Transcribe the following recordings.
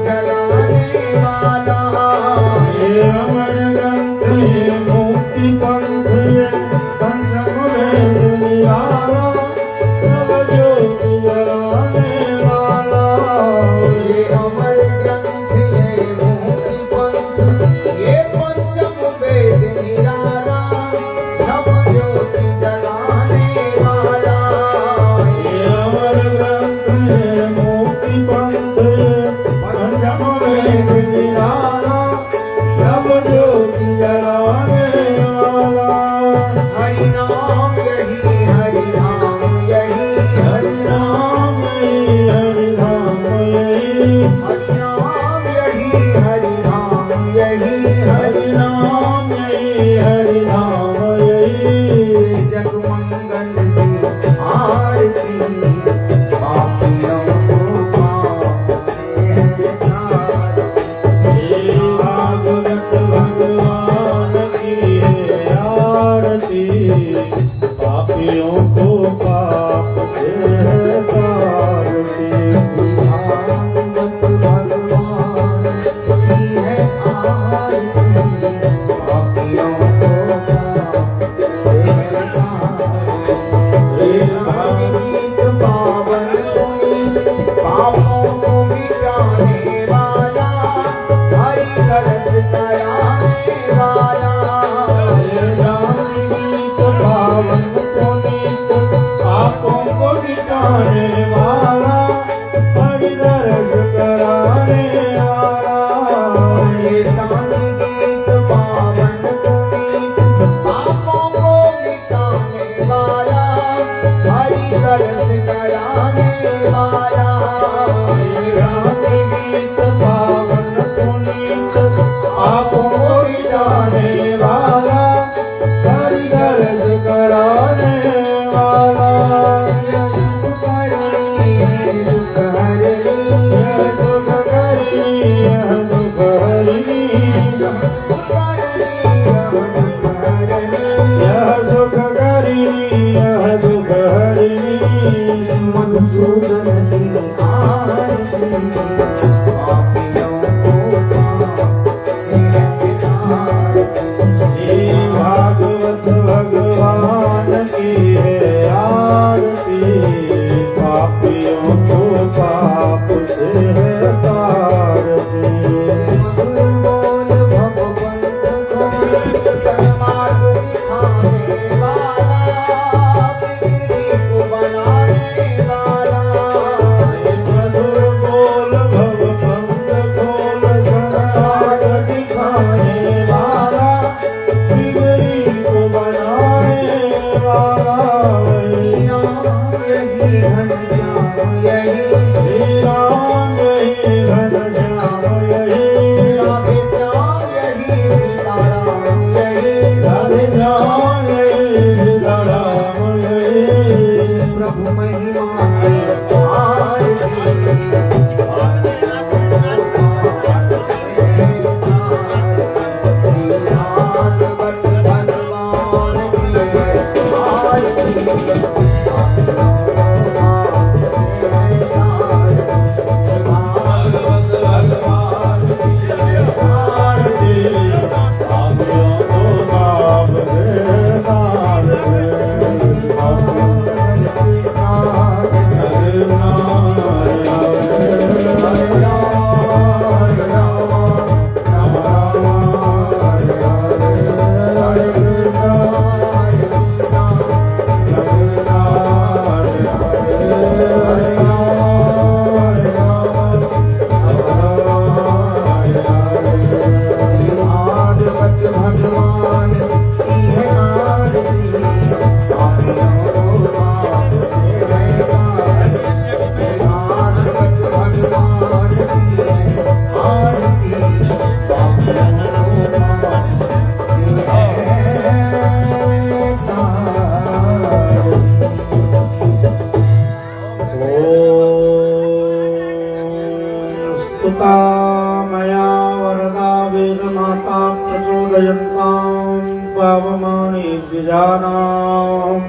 जलाने वाला। ये अमर ग्रंथ ये मुक्ति पंथ ये पंचम वेद निराला सब ज्योति जलाने वाला। ये अमर ग्रंथ ये मुक्ति पंथ ये पंचम वेद निराला सब ज्योति जलाने वाला। ये अमर ग्रंथ ये मुक्ति पंथ ये पंचम वेद निराला सब ज्योति जलाने वाला। हरि नाम यही हरि नाम यही हरि नाम यही हरि नाम यही हरि नाम यही हरि नाम यही हरि नाम यही हरि नाम यही। जगमंगल की आरती पापियों को पाप से है तारती। श्री भागवत भगवान की है आरती पापियों को पाप से है तारती। भागवत भगवान की है आरती पापियों को पाप से है तारती। गीत पावन पुनीत पापों को मिटाने वाला हरि रस कराने वाला। गीत पावन पुनीत पापों को मिटाने वाला हरि दर्श कराने वाला। ये शांति गीत पावन पुनीत पापों को मिटाने वाला हरि रस कराने वाला। ये शांति गीत पावन पुनीत पापों को मिटाने वाला हरि दर्श कराने वाला। दुख हरनी दुख हरनी यह सुख हरनी यह दुख हरनी दुख हरनी दुख हरनी। यह सुख हरनी यह दुख हरनी। मधुसूदन की आरती पापियों को पाप से है तारती। श्री भागवत भगवान की है आरती पापियों को पाप से है तारती। बोल भगवंत को सन्मार्ग दिखाने वाला बिगड़ी को बनाने वाला। मधुर बोल भगवंत बोल सन्मार्ग दिखाने वाला बिगड़ी को बनाने वाला। यही घनश्याम यही श्री राम यही घनश्याम यही राधे श्याम यही सीताराम यही राधे श्याम यही सीताराम यही। प्रभु महिमा की आरती भागवत भगवान की भागवत भगवान की आरती पापियों को पाप से तार दे। भागवत भगवान की है आरती पापियों को पाप से है तारती। भागवत भगवान की है आरती पापियों को पाप से है तारती। स्तुता मया वरदा वेदमाता प्रचोदयन्तां पावमानि द्विजानाम्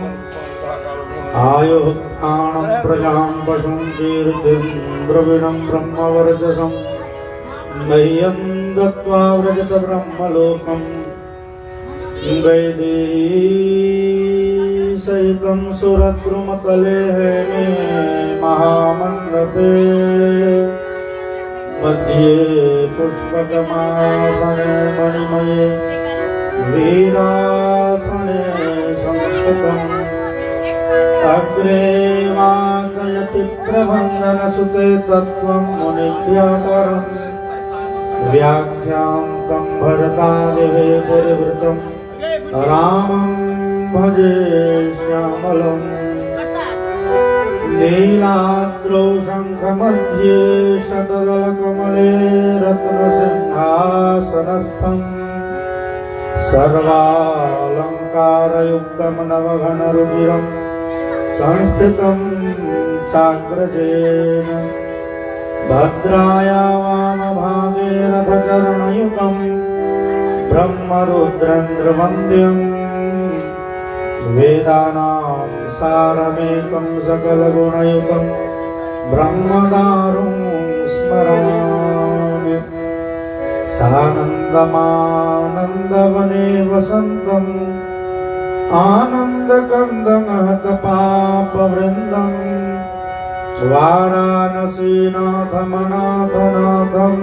आयुत्थानं प्रजां पशुं कीर्तिं द्रविणं ब्रह्मवर्चसं मह्यं दत्त्वा व्रजत ब्रह्मलोकम् वैदेहीसहितं सुरद्रुमतले मे महामण्डपे मध्ये पुष्पकमासने मणिमये वीरासने संस्कृतम् अग्रे वाचयति प्रबन्धनसुते तत्त्वं मुनिभ्यः व्याख्यान्तं भरतादिवे परिवृतं रामं भजे श्यामलम् नीलाद्रौ शङ्खमध्ये शतदलकमले रत्नसिंहासनस्थम् सर्वालङ्कारयुक्तं नवघनरुचिरं संस्थितं चाग्रजेन भद्राया वामभागे रथचरणयुतं ब्रह्मरुद्रेन्द्रवन्द्यम् वेदानां सारमेकं सकलगुणयुतं ब्रह्मदारुं स्मरामि सानन्दमानन्दवने वसन्तम् आनन्दकन्दमहतपापवृन्दम् वाराणसीनाथमनाथनाथं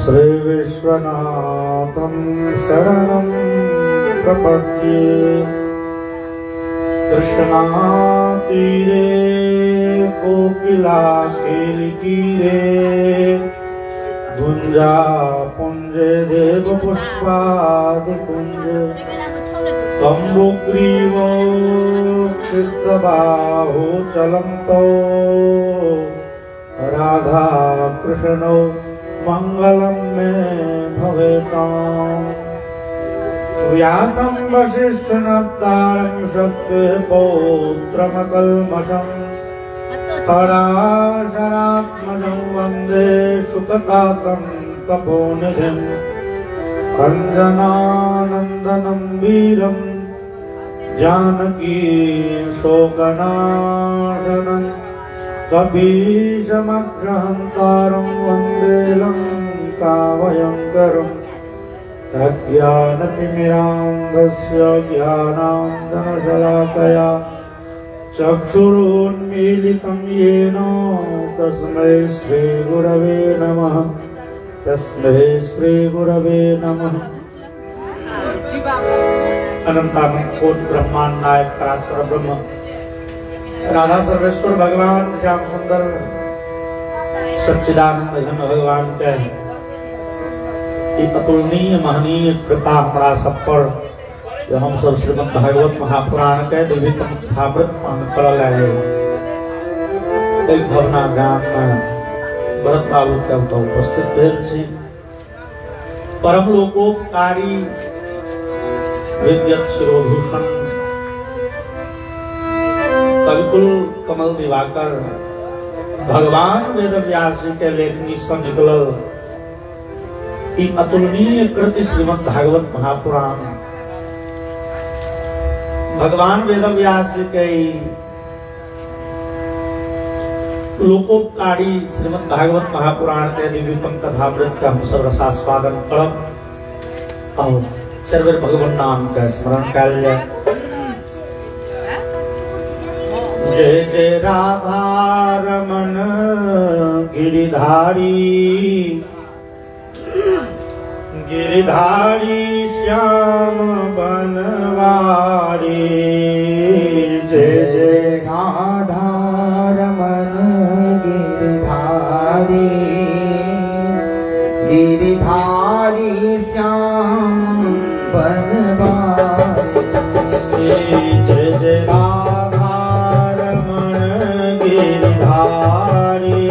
श्रीविश्वनाथं शरणं प्रपद्ये कृष्णातीरे कोकिलाकेलितीरे गुञ्जापुञ्जे देवपुष्पादिपुञ्जे कम्बुग्रीवो क्षिप्तबाहो चलन्तौ राधाकृष्णौ मङ्गलं मे भवेताम् व्यासं वसिष्ठनप्तारं शक्तेः पौत्रमकल्मषम् पराशरात्मजं वन्दे सुखतातं तपोनिधिम् अञ्जनानन्दनं वीरं जानकी शोकनाशनं कपीशमग्रहन्तारं वन्दे लङ्काभयङ्करम् अज्ञानतिमिरान्धस्य ज्ञानाञ्जनशलाकया चक्षुरुन्मीलितं येन तस्मै श्रीगुरवे नमः। तस्मै श्रीगुरवे नमः। अनंतानंद ब्रह्मांड नायक परात्पर ब्रह्म राधा सर्वेश्वर भगवान श्याम सुंदर सच्चिदानंद घन भगवान के अतुलनीय महनीय कृपा हमारा सब पर जो हम सब श्रीमद् भागवत महापुराण के दिव्यतम कथामृत कर भवना ग्राम में भरत बाबू के उपस्थित भेल छी। परम लोकोपकारी विद्यत शिरोभूषण कविकुल कमल दिवाकर भगवान वेद व्यास जी के लेखनी से निकलल ई अतुलनीय कृति श्रीमद् भागवत महापुराण भगवान वेद व्यास जी के लोकोपकारी श्रीमद् भागवत महापुराण के दिव्यतम कथामृत का हम सब रसास्वादन करब और सर्वे भगवान नाम का स्मरण कर लिया। जय जय राधा रमन गिरिधारी गिरिधारी श्याम बनवारी जय जय राधा रमन गिरिधारी गिरिधारी श्याम बनवारी जय जय राधा रमन गिरिधारी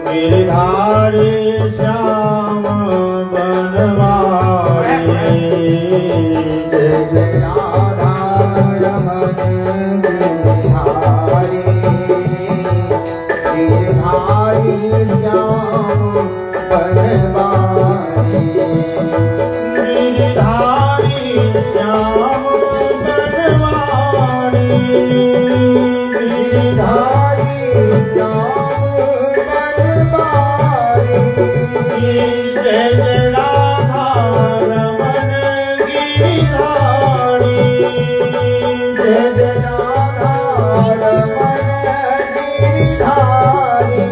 गिरिधारी श्याम बनवारी जय जय राधा रमन गिरिधारी गिरिधारी श्याम बनवारी गिरिधारी श्याम बनवारी गिरिधारी श्याम बनवारी गिरिधारी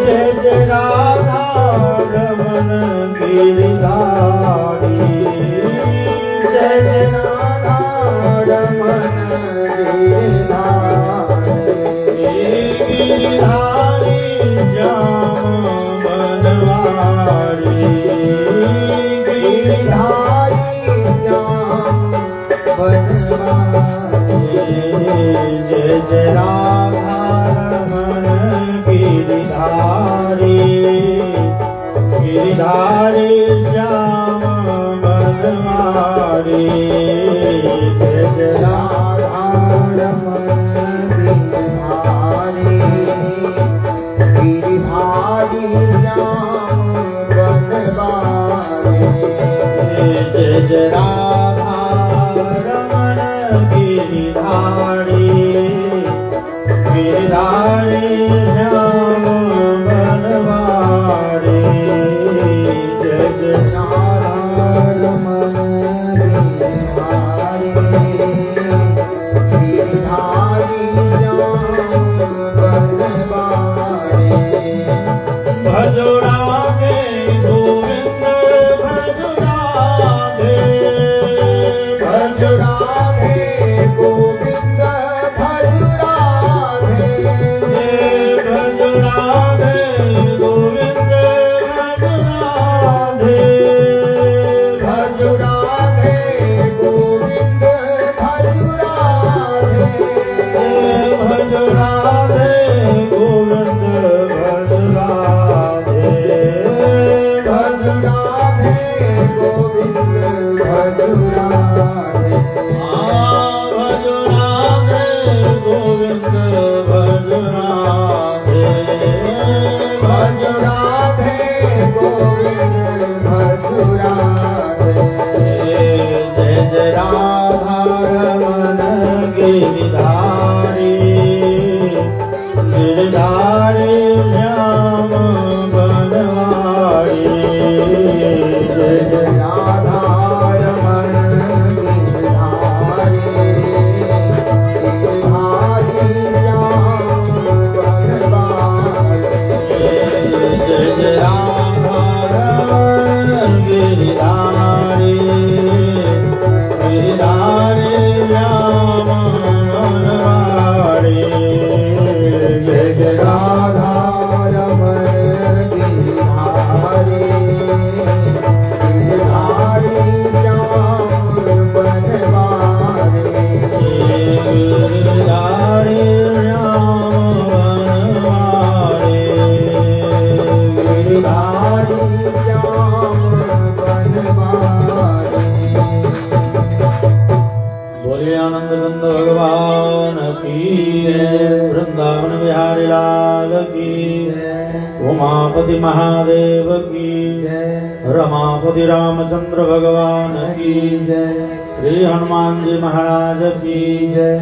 जय जय राधा रमन गिरिधारी जय जय राधा रमन गिरिधारी गिरिधारी श्याम बनवारी गिरिधारी श्याम बनवारी जय जय राधा रमन गिरिधारी गिरिधारी श्याम बनवारी जय जय राधा रमन गिरिधारी गिरिधारी श्याम बनवारी जय जय राधा रमन गिरिधारी गिरिधारी श्याम बनवारी जय जय राधा रमन गिरिधारी गिरिधारी श्याम बनवारी भजो राधे गोविंद भजो राधे भज राधे गोविंद भज राधे भजो राधे गोविंद भजो राधे भज राधे गोविंद भज राधे भजो राधे गोविंद भजो राधे भज राधे गोविंद भज राधे भजो राधे गोविंद भजो राधे भज राधे गोविंद भज राधे जय जय राधा रमन गिरिधारी गिरिधारी श्याम बनवारी जय जय राधा रमन गिरिधारी गिरिधारी श्याम बनवारी जय जय राधा रमन गिरिधारी गिरिधारी श्याम बनवारी जय जय राधा रमन गिरिधारी गिरिधारी श्याम बनवारी गिरिधारी श्याम बनवारी गिरिधारी श्याम बनवारी बोले आनंद नंद भगवान की जय, वृंदावन बिहारी लाल की जय, उमापति महादेव की जय रमापति रामचंद्र भगवान की जय श्री हनुमान जी महाराज की जय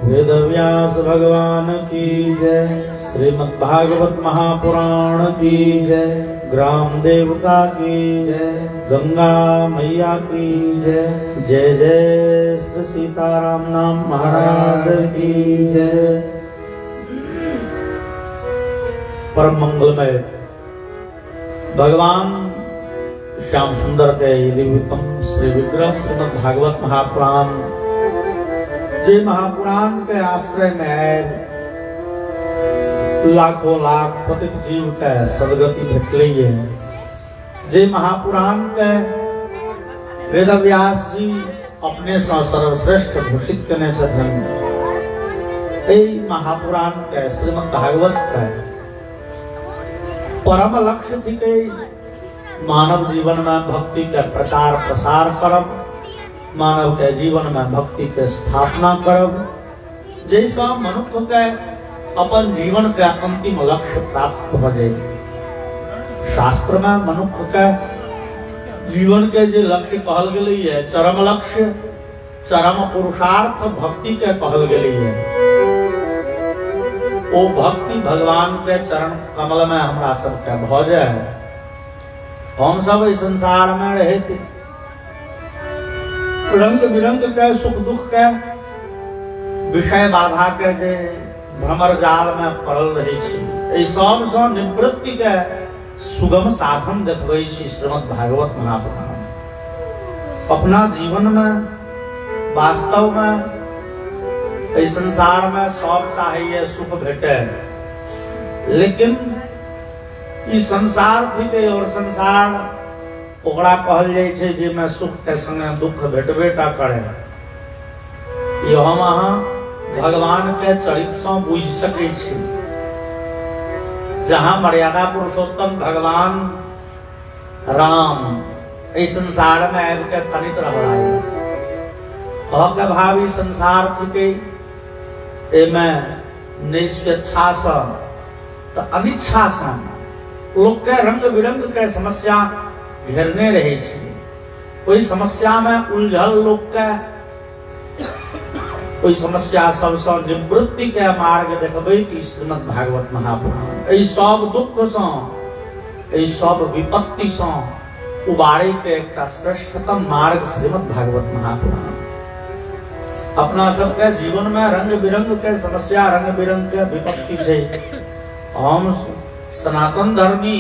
वेद व्यास भगवान की जय श्रीमद् भागवत महापुराण की जय ग्राम देवता की जय गंगा मैया की जय जय जय श्री सीताराम नाम महाराज की जय। परम मंगलमय भगवान श्याम सुंदर के दिव्यतम श्री विग्रह श्रीमद् भागवत महापुराण जे महापुराण के आश्रय में लाखों लाख पतित जीव के सदगति भेटलिए। जे महापुराण के वेद व्यास जी अपने से सर्वश्रेष्ठ घोषित करने छथिन। महापुराण के श्रीमद् भागवत के परम लक्ष्य थी के मानव जीवन में भक्ति के प्रचार प्रसार करब, मानव के जीवन में भक्ति के स्थापना करब, जैसा मनुष्य के अपन जीवन के अंतिम लक्ष्य प्राप्त हो जाए। शास्त्र में मनुष्य के जीवन के जे लक्ष्य कहल गेलै है, चरम लक्ष्य चरम पुरुषार्थ भक्ति के कहल गेलै है। ओ भक्ति भगवान के चरण कमल में हमरा सबके भ जाए। हम सब इस संसार में रहते रंग बिरंग के सुख दुख के विषय बाधा के जे भ्रमर जाल में पड़ल रहे छी। एहि सबसँ निवृत्ति के सुगम साधन देखबै छी श्रीमद् भागवत महापुराण। अपना जीवन में वास्तव में इस संसार में सब चाहिए सुख भेटे, लेकिन इस संसार थी और संसार ओकरा कहल जाय छै जे में सुख के संगे दुख भेटबे टा करे। यो हम अहाँ भगवान के चरित्र से बुझ सकै छी। जहां मर्यादा पुरुषोत्तम भगवान राम इस संसार में आबि के तनित रह रहा है। भावी संसार थी एमे निस्वेच्छा से तो अनिच्छा से लोग के रंग बिरंग के समस्या घेरने रहे छी। कोई समस्या में उलझल लोग के कोई समस्या सबसे निवृत्ति के मार्ग देखबै कि श्रीमद् भागवत महापुराण। एहि सब दुख से एहि सब विपत्ति से उबारे के एक श्रेष्ठतम मार्ग श्रीमद् भागवत महापुराण। अपना सबके जीवन में रंग बिरंग के समस्या रंग बिरंग के विपत्ति छै। हम सनातन धर्मी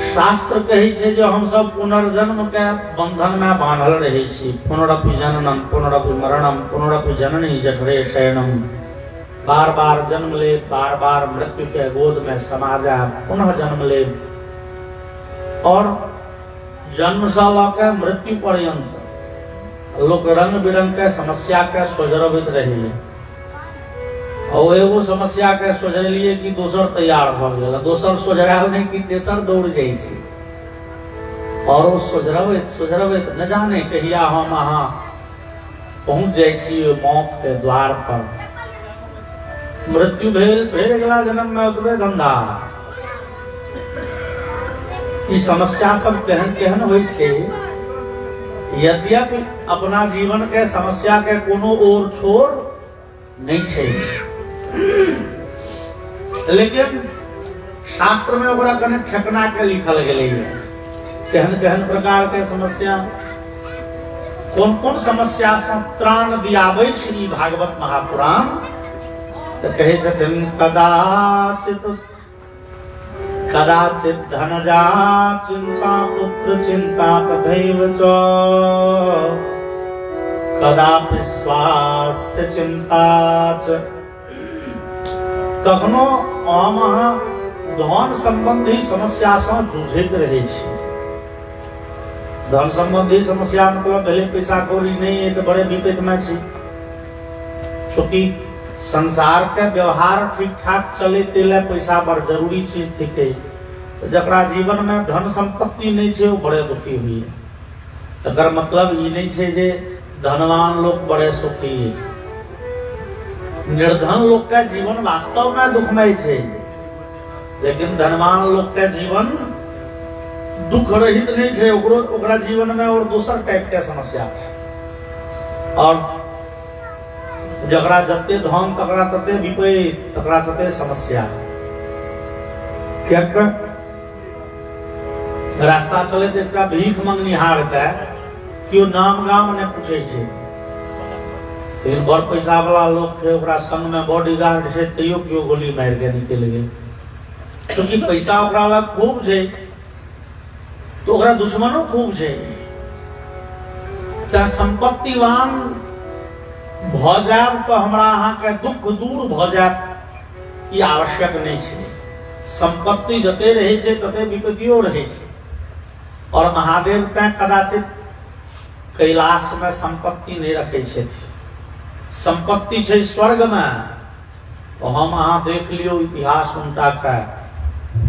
शास्त्र कहै छै जे हम सब पुनर्जन्म के बंधन में बांधल रहे छी। पुनरपि जननम पुनरपि मरणम पुनरपि जननी जठरे शयनम। बार बार जन्म ले, बार बार मृत्यु के गोद में समा जा, पुनः जन्म ले और जन्म से लके मृत्यु पर्यंत लोग रंग बिरंग के समस्या के सोजरबित रही। और एगो समस्या के सोजलिए कि दोसर तैयार भ गेल, दोसर सोजराल नहीं कि तेसर दौड़ जाइ छी। और वो सोजरबित सोजरबित न जाने कहिया हम अहाँ पहुंच जाइ छी मौत के द्वार पर। मृत्यु भेल फिर अगला जन्म में उतरे धंधा। ई समस्या सब केहन केहन होइ छै। यद्यपि अपना जीवन के समस्या के कोनो और छोर नहीं छै, लेकिन शास्त्र में ओकरा कने ठेकना के लिखल गेलै है। केहन केहन प्रकार के समस्या, कौन कौन समस्या से त्राण दियाबै श्री भागवत महापुराण। तो कहे छथिन कदाचित कदाचित धनजा चिंता पुत्र चिंता तथैव च कदापि स्वास्थ्य चिंता च। कखनो हम अहाँ धन संबंधी समस्या से जूझैत रहे छी। धन संबंधी समस्या मतलब भले पैसा कौड़ी नहीं है तो बड़े विपद में छी। चूंकि संसार के व्यवहार ठीक ठाक चले तेले पैसा बड़ जरूरी चीज थी। तो जकरा जीवन में धन संपत्ति नहीं छे वो बड़े दुखी हुई। तकर मतलब ये नहीं छे जे धनवान लोग बड़े सुखी है। निर्धन लोग का जीवन वास्तव में दुखमय छे, लेकिन धनवान लोग का जीवन दुख रहित नहीं छे। ओकरा जीवन में और दूसर टाइप के समस्या छे। और जकरा जते धन तकरा तते विपद, तकरा तते समस्या। कियाक रास्ता चले तो एकटा भीख मंगनिहार के क्यों नाम गाम ने पूछे छे। लेकिन बड़ पैसा वाला लोग छे, ओकरा संग में बॉडीगार्ड छे, तैयो क्यों गोली मार के निकल गए। क्योंकि पैसा ओकरा लग खूब छे तो ओकरा दुश्मनो खूब छे। चाहे संपत्तिवान भ जाब तो हमरा अहाँ के दुख दूर भ जात ई आवश्यक नहीं छे। संपत्ति जते रहे छे तते विपत्तियो रहे छे। और महादेव तैं कदाचित कैलाश में संपत्ति नहीं रखे छे। संपत्ति छे स्वर्ग में। तो हम अहाँ देख लियो इतिहास उनका का,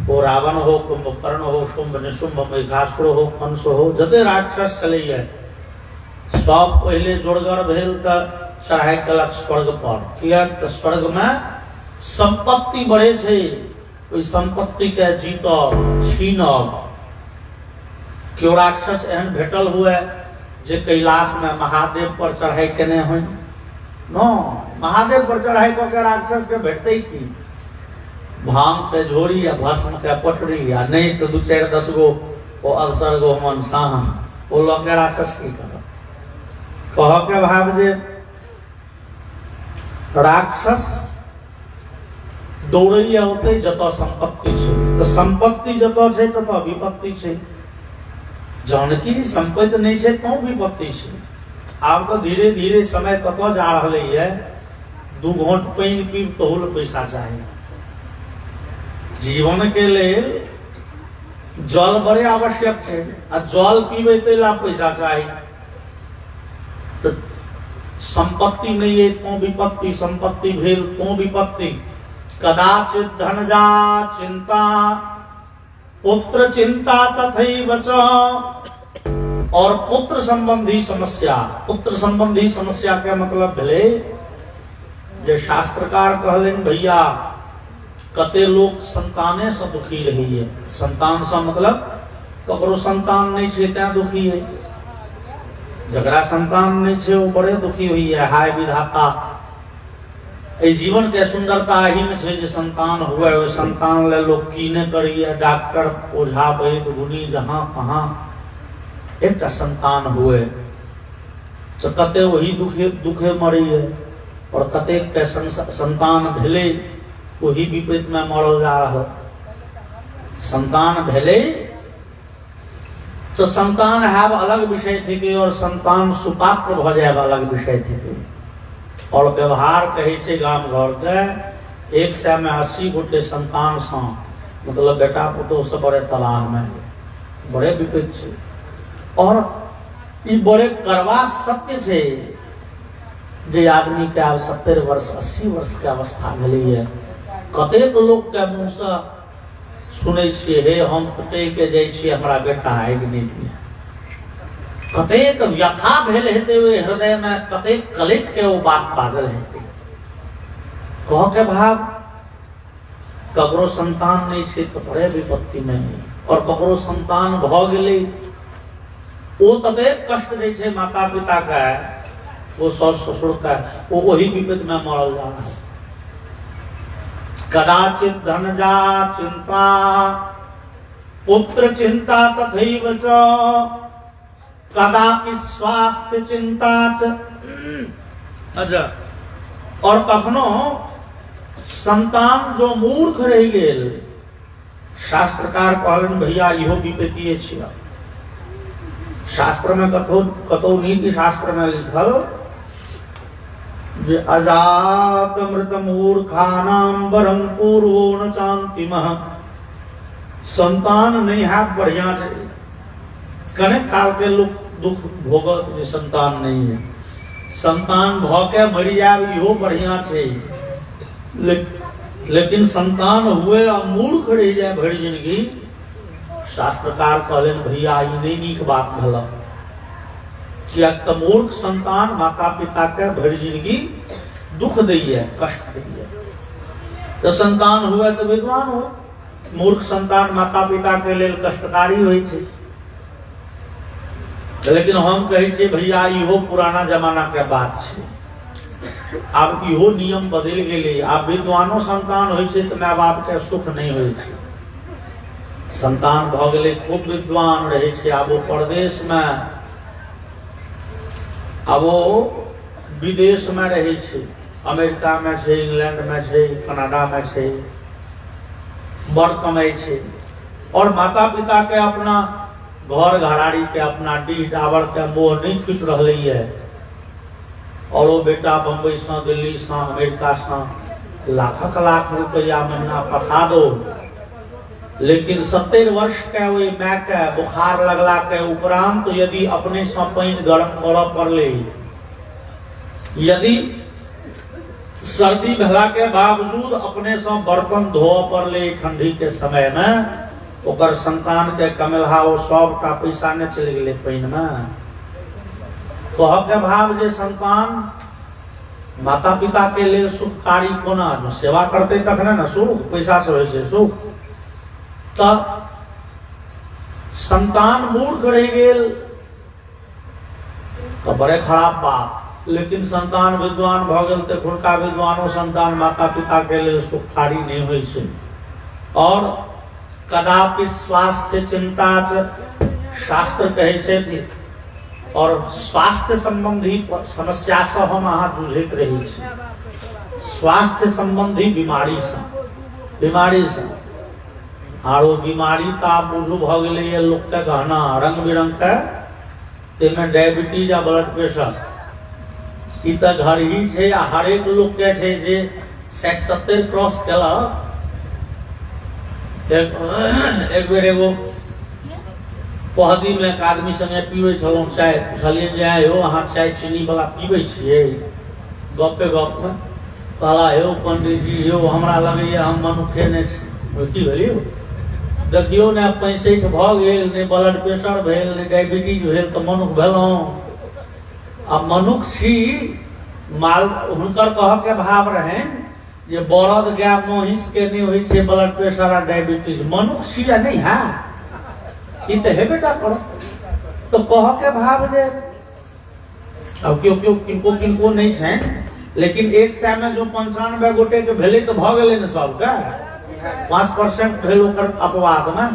वो रावण हो, कुंभकर्ण हो, शुंभ निशुंभ, महिषासुर हो, कंस हो, जते राक्षस चले सब पहले जोड़गर भेल त चढ़ाई कलक स्वर्ग पर। किया तो स्वर्ग में संपत्ति बढ़े छे। ओई संपत्ति के जीतब छीनब। क्यों राक्षस एहन भेटल हुए जे कैलाश में महादेव पर चढ़ाई केने हुई। नो, महादेव पर चढ़ाई करके राक्षस के भेटते ही थी भांग के झोरी या भस्म के पटरी, या नहीं तो 2-4-10 गो वो अवसर गो मन साह वो लोग के राक्षस की कर कह के भाव जे राक्षस दौड़ैया होते जतऽ संपत्ति छै, तऽ संपत्ति जतऽ छै ततऽ विपत्ति छै। जानकी संपत्ति नहीं छै तो विपत्ति छै। आब तो धीरे धीरे समय कतऽ जा रहलै है, 2 घोंट पानि पीब तहुल पैसा चाहिए। जीवन के लेल जल बड़े आवश्यक है, आ जल पीबे तेला पैसा चाहिए। तो संपत्ति नहीं है तो विपत्ति, संपत्ति भेल तो विपत्ति। कदाचित धनजा चिंता पुत्र चिंता तथैव च। और पुत्र संबंधी समस्या, पुत्र संबंधी समस्या के मतलब भेले जे शास्त्रकार कहलन भैया कते लोग संताने से दुखी रही है। संतान से मतलब ककरो संतान नहीं छे तैं दुखी है, जकरा संतान नहीं छे वो बड़े दुखी हुई है। हाय विधाता, ए जीवन के सुंदरता ही में छे जे संतान हुए, वो संतान ले लोग कीने करिए, डॉक्टर ओझा वैद्य गुनी जहां कहां एक संतान हुए तो कते वही दुखे मरी है, और कते के संतान भेले वही विपरीत में मरल जा रहा। संतान भेले तो संतान है अलग विषय थी, और संतान सुपात्र भ जाए अलग विषय थी। और व्यवहार कहे छे गाम घर के 100 में 80 गोटे संतान सा, मतलब बेटा पुतो से बड़े तलाह में बड़े विपरीत छे। और ये बड़े करवा सत्य छे जे आदमी के आब 70 वर्ष 80 वर्ष के अवस्था मिली है। कतेक लोग के मुँह से सुनै छियै हे हम कते के जाइ छियै हमरा बेटा आगि नहीं दिया। कतेक व्यथा भेल हेते ओहि हृदय में, कतेक कलेक के वो बात बाजल हेते। कह के भाव ककरो संतान नहीं छे तो बड़े विपत्ति में, और ककरो संतान भ गेलै वो तबे कष्ट नहीं छे माता पिता का, वो सास ससुर का, वो वही विपत्ति में मरल जा रहा है। कदाचित धनजा चिंता पुत्र चिंता तथैव च। कदापि स्वास्थ्य चिंता च। अच्छा, और कखनो संतान जो मूर्ख रह गेल, शास्त्रकार कहलन भैया इहो विपत्ति छियै। शास्त्र में कतौ नीति शास्त्र में लिखल जे अजात मृत मूर्खानाम वरम पूर्वो न चांतिमः। संतान नहीं है बढ़िया छै, कने काल के लोग दुख भोगत जे संतान नहीं है। संतान भ के मरी जाए इहो बढ़िया छै, लेकिन संतान हुए और मूर्ख रह जाए भरी जिंदगी, शास्त्रकार कहलन भैया ई नहीं नीक बात भला। किया तो मूर्ख संतान माता पिता के भरी जिंदगी दुख दैये, कष्ट दैये। तो संतान हुए तो विद्वान हो, मूर्ख संतान माता पिता के लेल कष्टकारी होय छे। लेकिन हम कहे छे भैया इहो पुराना जमाना के बात छे, आब इहो नियम बदल गेले। आब विद्वानो संतान होय छे तो माय बाप के सुख नहीं होय छे। संतान भ गेले खूब विद्वान रहे छे, आब वो परदेश में, अब वो विदेश में रहे छे, अमेरिका में छे, इंग्लैंड में छे, कनाडा में छे, बड़ कमाई छे। और माता पिता के अपना घर घराड़ी के अपना डीह डाबर के मोह नहीं छूट रही है। और वो बेटा बम्बई से दिल्ली से अमेरिका से लाख लाख रुपया महीना पठा दो, लेकिन 70 वर्ष के वही माय के बुखार लगला के उपरांत यदि अपने से पानी गर्म कर पड़े, यदि सर्दी भेला के बावजूद अपने से बर्तन धो पड़े ठंडी के समय में, ओकर संतान के कमेलहा वो सबटा पैसा ने चल गए पानी में। कह के भाव जे संतान माता पिता के लिए सुखकारी कोना सेवा करते तखने न सुख, पैसा से होय छै सुख। तब संतान मूर्ख रह गेल तो बड़े खराब बात, लेकिन संतान विद्वान भ गेल तो हुनका विद्वानो संतान माता पिता के लिए सुखकारी नहीं होय छै। और कदापि स्वास्थ्य चिंता शास्त्र कहे छे, और स्वास्थ्य संबंधी समस्या से हम अहाँ जूझैत रही छी। स्वास्थ्य संबंधी बीमारी से और वो बीमारी तो आप बुझू भ गए लोग के गहना रंग बिरंग के तेमे डायबिटीज आ ब्लड प्रेशर ई तो घर ही छे आ हरेक लोग के छे जे 60-70 क्रॉस केलक। एक बेर एगो पहदी में एक आदमी संगे पीबे छलौं चाय, पूछलिए जे आयो अहाँ चाय चीनी वाला पीबे छियै? गपे गप में कहला हे पंडित जी यौ हमरा लगैए हम मनुखे ने छी। की भेलियो देखियो ने 65 भ गेल, ने ब्लड प्रेशर भेल, ने डायबिटीज भेल, तो मनुख भेलौं। आ मनुख छी माल हुनकर कह के भाव रहे जे बरद गाय महिष के नहीं होई छे ब्लड प्रेशर आ डायबिटीज, मनुख छी या नहीं है ई तो हेबे टा करो। तो कह के भाव जे अब क्यों किनको नहीं छे, लेकिन एक सै में जो 95 गोटे के भेले तो भ गेले न सबके 5% भेल ओकर अपवाद में।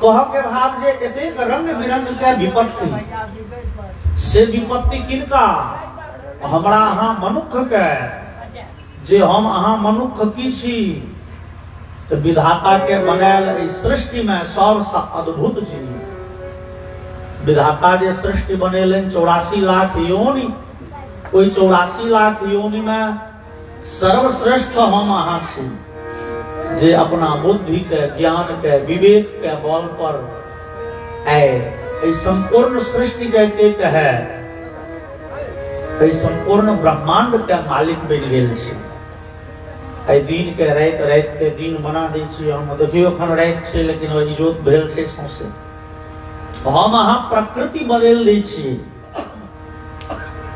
कह के भाव जे एतेक रंग बिरंग के विपत्ति से विपत्ति किनका? हमरा अहाँ मनुख के, जे हम अहाँ मनुख की छी तो विधाता के बनायल इस सृष्टि में सबसे अद्भुत चीज विधाता जे सृष्टि बनेलन 84 लाख योनि, कोई 84 लाख योनि में सर्वश्रेष्ठ हम अहाँ छी, जे अपना बुद्धि के, ज्ञान के, विवेक के बल पर आए संपूर्ण सृष्टि के कहे संपूर्ण ब्रह्मांड के मालिक बन गेल छी। दिन के रात के दिन बना दै छी हम। देखियो अखन रात छै लेकिन इजोत भेल छै सौंसे। हम अहाँ प्रकृति बदल दै छी।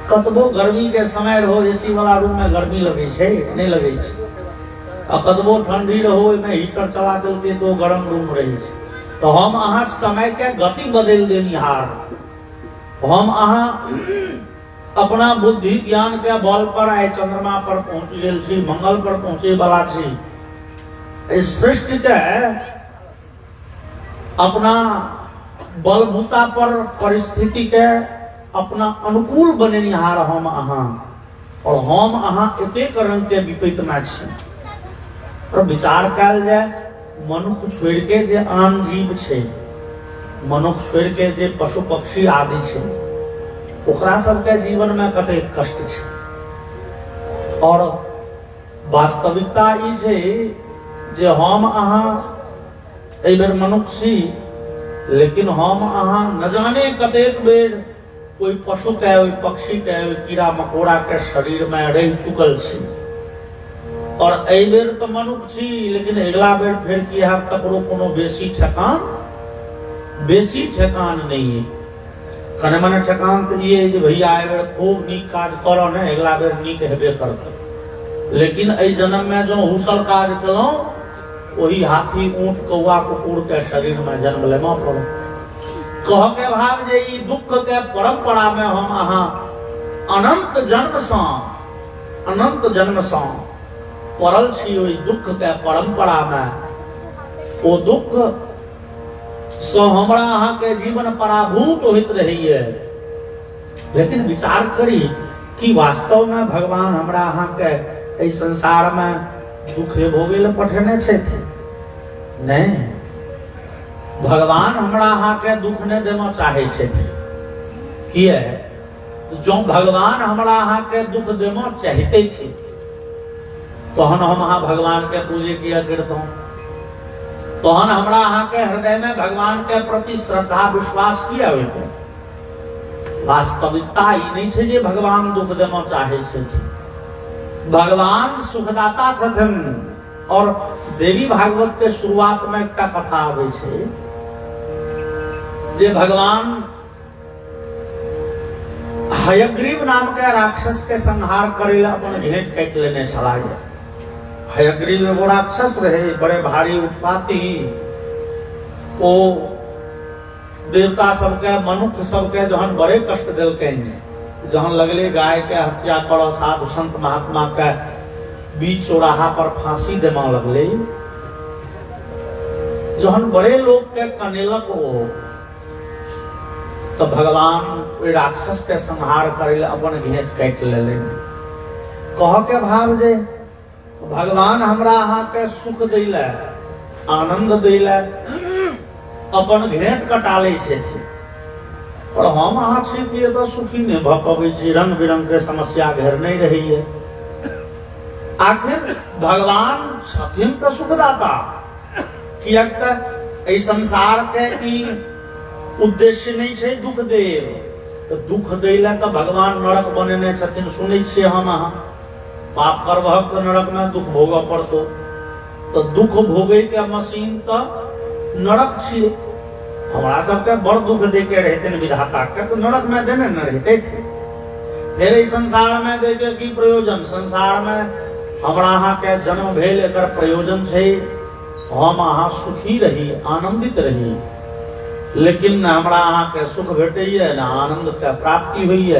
कतबो गर्मी के समय रहो एसी वाला रूम में गर्मी लगे छे नहीं लगे छे, आ कतबो ठंडी रहो में हीटर चला देलके तो गरम रूम रहे छे। तो हम अहाँ समय के गति बदल देनिहार, हम अहाँ अपना बुद्धि ज्ञान के बल पर आए चंद्रमा पर पहुंच गेल छी, मंगल पर पहुंचे वाला छी। इस सृष्टि के अपना बलभूता पर परिस्थिति के अपना अनुकूल बनेनिहार हम अहाँ, और हम अहाँ एतेक रंग के विपैत में छी। और विचार कयल जाय मनुख छोड़ के जे आन जीव छे, मनुख छोड़ के जे पशु पक्षी आदि छे, ओकरा सबके जीवन में कतेक कष्ट छै। और वास्तविकता ई छै जे हम अहाँ एहि बेर मनुष्य छी, लेकिन हम अहाँ न जाने कतेक बेर कोई पशु के, पक्षी के, कीड़ा मकोड़ा के शरीर में रह चुकल छी। और एहि बेर तो मनुष्य छी, लेकिन अगला बेर फिर की है ककरो कोनो बेसी ठेकान नहीं है। कने मने ठेकान तो ये जे भैया एहि बेर खूब नीक काज करो ने अगला बेर नीक हेबे करते। लेकिन एहि जन्म में जो हुसल काज केलौं वही हाथी ऊंट कौआ कुकुर के शरीर में जन्म लेमा पड़ो। कह के भाव जे ई दुख के परंपरा में हम अहाँ अनंत जन्म से पड़ल छी। ओहि दुख के परंपरा में ओ दुख सो हमरा अहाँ के जीवन पराभूत होइत रहिए। लेकिन विचार करी कि वास्तव में भगवान हमरा अहाँ के इस संसार में दुखे भोगे ले पठेने छथि? नहीं, भगवान हमरा अहाँ के दुख नहीं देना चाहे छथि। किए? तो जो भगवान हमरा अहाँ के दुख देना चाहते थे तो हम अहाँ भगवान के पूजे किया करते हैं, तो हमरा अहाँ के हृदय में भगवान के प्रति श्रद्धा विश्वास किया होते। वास्तविकता ई नहीं छे जे भगवान दुख देना चाहे छथि। भगवान सुखदाता छथि। और देवी भागवत के शुरुआत में एक कथा आवे छे जे भगवान हयग्रीव नाम के राक्षस के संहार करे अपन भेंट काट लेने छला। हयग्रीव एगो राक्षस रहे, बड़े भारी उत्पाती। ओ देवता सबके, मनुष्य सबके जहन बड़े कष्ट दिलकैन, जहन लगले गाय के हत्या करो, साधु संत महात्मा के बीच चौराहा पर फांसी देमा लगले, जहन बड़े लोग के कनेलक ओ, तो भगवान राक्षस के संहार करे अपन घेंट काट लेले। कह के भाव जे भगवान हमरा अहाँ के सुख दैले आनंद दैले अपन घेट कटाले छथि और हम अहाँ छी कि तो सुखी नहीं भ पबै छी रंग बिरंग के समस्या घेर नहीं रही है आखिर भगवान छथिन तो सुखदाता कियाक त संसार के ई उद्देश्य नहीं छे दुख देव तो दुख दैला तो भगवान नरक बनेने छथिन सुनै छियै हम अहाँ पाप करबहक तो नरक में दुख भोगऽ पड़तो तो दुख भोगे के मशीन तो नरक छियै हमरा सबके बड़ दुख दे के रहते विधाता के तो नरक में देने न रहते थे फिर इस संसार में दे के की प्रयोजन संसार में हमरा अहाँ के जन्म भेल एकर प्रयोजन छै हम अहाँ सुखी रही आनंदित रही लेकिन न हमरा अहाँ के सुख भेटैया न आनंद के प्राप्ति होइए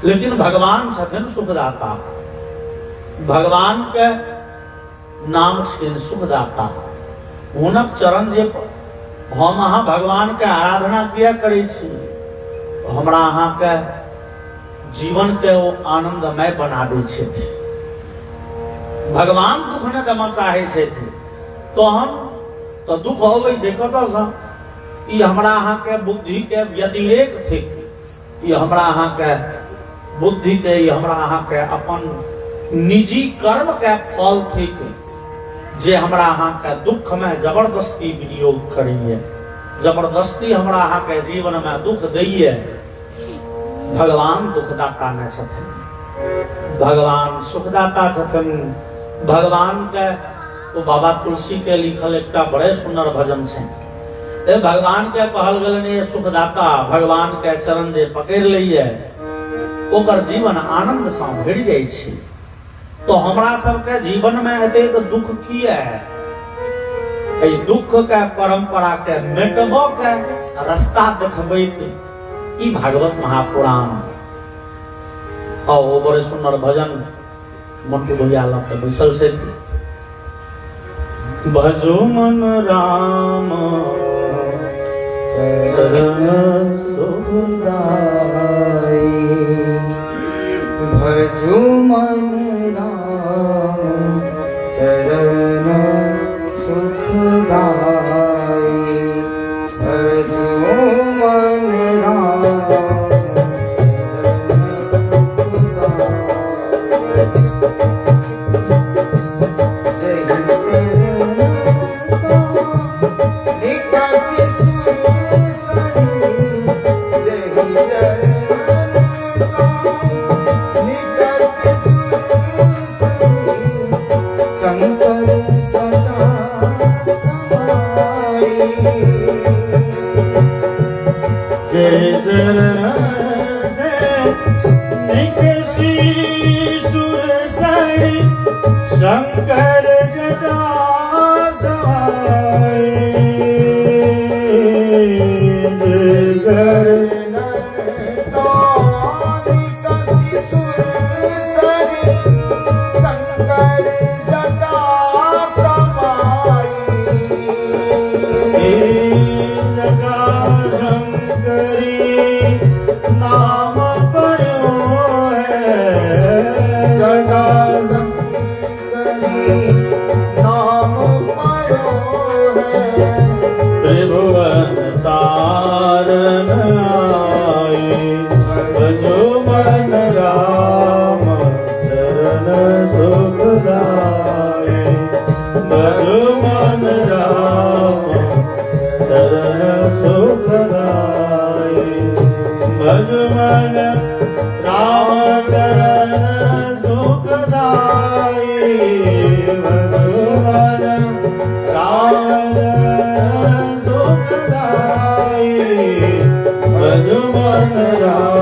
लेकिन भगवान छथिन सुखदाता भगवान के नाम छिन सुखदाता हुनक चरण जे हम अहाँ भगवान के आराधना किया करै छी हमरा अहाँ के जीवन के ओ आनंदमय बना दै छथि भगवान दुख न देना चाहे छथि तो हम तो दुख होबै छै कतऽ सँ ई हमरा अहाँ के बुद्धि के व्यतिरेक थिक ई हमरा अहाँ के बुद्धि के ई हमरा अहाँ के अपन निजी कर्म के फल थिक जे हमरा अहाँ के दुख में जबरदस्ती विनियोग करिए जबरदस्ती हमरा अहाँ के जीवन में दुख दैये भगवान दुखदाता न छथिन भगवान सुखदाता छथिन भगवान के तो बाबा तुलसी के लिखल एकटा बड़े सुंदर भजन छै भगवान के कहल गेलनि सुखदाता भगवान के चरण जे पकड़ लइए ओकर जीवन आनंद सँ भरि जाइ छै तो हमरा सबके जीवन में एतेक दुख किया है दुख के परंपरा के मेटबो के रास्ता देखबैत ई भागवत महापुराण ओ बड़े सुंदर भजन मंटू भैया लग के बैसल से भजो मन राम चरण सुखदाई भजो मन राम चरण सुखदाई भजो मन राम शंकर जटा मन राम